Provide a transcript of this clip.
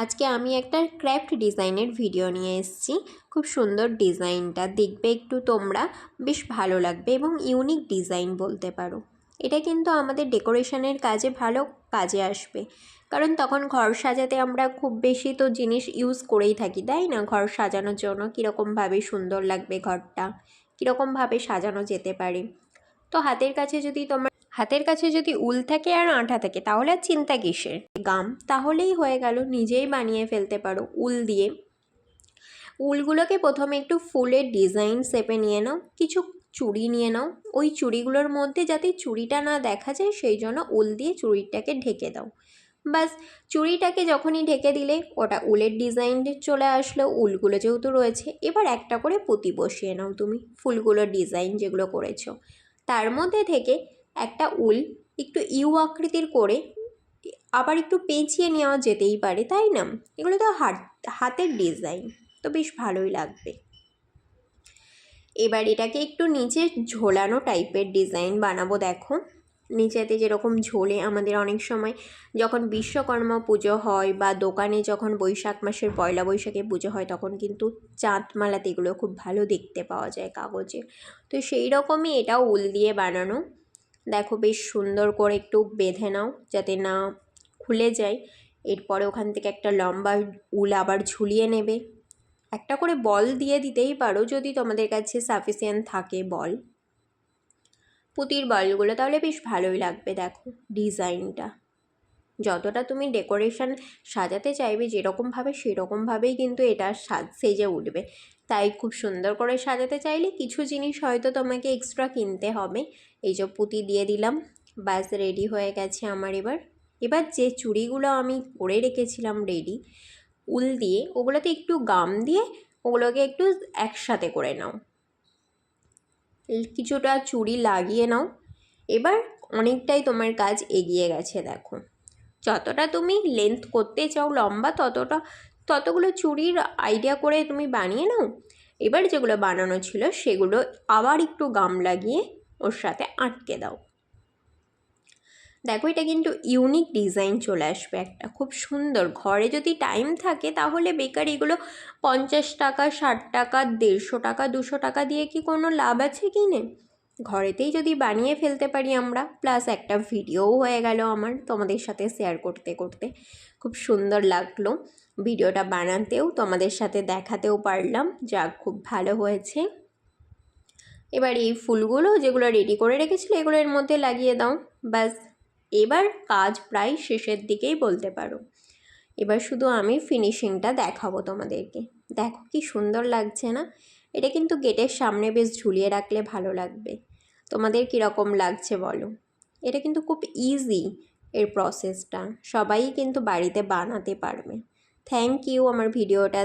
আজকে আমি একটা ক্র্যাফট ডিজাইনের ভিডিও নিয়ে এসেছি। খুব সুন্দর ডিজাইনটা, দেখবে একটু তোমরা, বেশ ভালো লাগবে এবং ইউনিক ডিজাইন বলতে পারো। এটা কিন্তু আমাদের ডেকোরেশনের কাজে ভালো কাজে আসবে, কারণ তখন ঘর সাজাতে আমরা খুব বেশি তো জিনিস ইউজ করেই থাকি, তাই না? ঘর সাজানোর জন্য কীরকমভাবে সুন্দর লাগবে ঘরটা, কীরকমভাবে সাজানো যেতে পারে। তো হাতের কাছে যদি উল থাকে আর আঠা থাকে তাহলে আর চিন্তা কিসের, গাম তাহলেই হয়ে গেল, নিজেই বানিয়ে ফেলতে পারো উল দিয়ে। উলগুলোকে প্রথমে একটু ফুলের ডিজাইন শেপে নিয়ে নাও, কিছু চুড়ি নিয়ে নাও, ওই চুড়িগুলোর মধ্যে যাতে চুড়িটা না দেখা যায় সেই জন্য উল দিয়ে চুড়িটাকে ঢেকে দাও। বাস, চুড়িটাকে যখনই ঢেকে দিলে ওটা উলের ডিজাইন চলে আসলো, উলগুলো যেহেতু রয়েছে। এবার একটা করে পুঁতি বসিয়ে নাও তুমি ফুলগুলোর ডিজাইন যেগুলো করেছো তার মধ্যে থেকে একটা উল একটু ইউ আকৃতির করে আবার একটু পেঁচিয়ে নেওয়া যেতেই পারে, তাই না? এগুলো তো হাতের ডিজাইন, তো বেশ ভালোই লাগবে। এবার এটাকে একটু নিচে ঝোলানো টাইপের ডিজাইন বানাবো। দেখো নিচেতে যেরকম ঝোলে, আমাদের অনেক সময় যখন বিশ্বকর্মা পুজো হয় বা দোকানে যখন বৈশাখ মাসের পয়লা বৈশাখে পুজো হয় তখন কিন্তু চাঁদমালাতে এগুলো খুব ভালো দেখতে পাওয়া যায় কাগজে। তো সেই রকমই এটাও উল দিয়ে বানানো। দেখো বেশ সুন্দর করে একটু বেঁধে নাও যাতে না খুলে যায়। এরপরে ওখান থেকে একটা লম্বা উল আবার ঝুলিয়ে নেবে। একটা করে বল দিয়ে দিতেই পারো যদি তোমাদের কাছে সাফিসিয়েন্ট থাকে বল, পুঁতির বলগুলো, তাহলে বেশ ভালোই লাগবে। দেখো ডিজাইনটা যতটা তুমি ডেকোরেশন সাজাতে চাইবে যেরকমভাবে সেরকমভাবেই কিন্তু এটা সেজে উঠবে। তাই খুব সুন্দর করে সাজাতে চাইলে কিছু জিনিস হয়তো তোমাকে এক্সট্রা কিনতে হবে। এই যে পুঁতি দিয়ে দিলাম, ব্যাস রেডি হয়ে গেছে আমার। এবার যে চুড়িগুলো আমি করে রেখেছিলাম রেডি উল দিয়ে, ওগুলোতে একটু গাম দিয়ে ওগুলোকে একটু একসাথে করে নাও, কিছুটা চুড়ি লাগিয়ে নাও। এবার অনেকটাই তোমার কাজ এগিয়ে গেছে। দেখো যতটা তুমি লেন্থ করতে চাও লম্বা, ততগুলো চুড়ির আইডিয়া করে তুমি বানিয়ে নাও। এবার যেগুলো বানানো ছিল সেগুলো আবার একটু গাম লাগিয়ে ওর সাথে আটকে দাও। দেখো এটা কিন্তু ইউনিক ডিজাইন চলে আসবে একটা, খুব সুন্দর। ঘরে যদি টাইম থাকে তাহলে বেকার এগুলো 50 টাকা, 60 টাকা, 150 টাকা, 200 টাকা দিয়ে কি কোনো লাভ আছে কিনে? ঘরেতেই যদি বানিয়ে ফেলতে পারি আমরা, প্লাস একটা ভিডিওও হয়ে গেল আমার তোমাদের সাথে শেয়ার করতে করতে। খুব সুন্দর লাগলো ভিডিওটা বানাতেও, তোমাদের সাথে দেখাতেও পারলাম, যাক খুব ভালো হয়েছে। এবার এই ফুলগুলো যেগুলো রেডি করে রেখেছিল এগুলো এর মধ্যে লাগিয়ে দাও। ব্যাস এবার কাজ প্রায় শেষের দিকেই বলতে পারো। এবার শুধু আমি ফিনিশিংটা দেখাবো তোমাদেরকে। দেখো কি সুন্দর লাগছে না? এটা কিন্তু গেটের সামনে বেশ ঝুলিয়ে রাখলে ভালো লাগবে। তোমাদের কীরকম লাগছে বলো? এটা কিন্তু খুব ইজি, এর প্রসেসটা সবাই কিন্তু বাড়িতে বানাতে পারবে। থ্যাংক ইউ আমার ভিডিওটা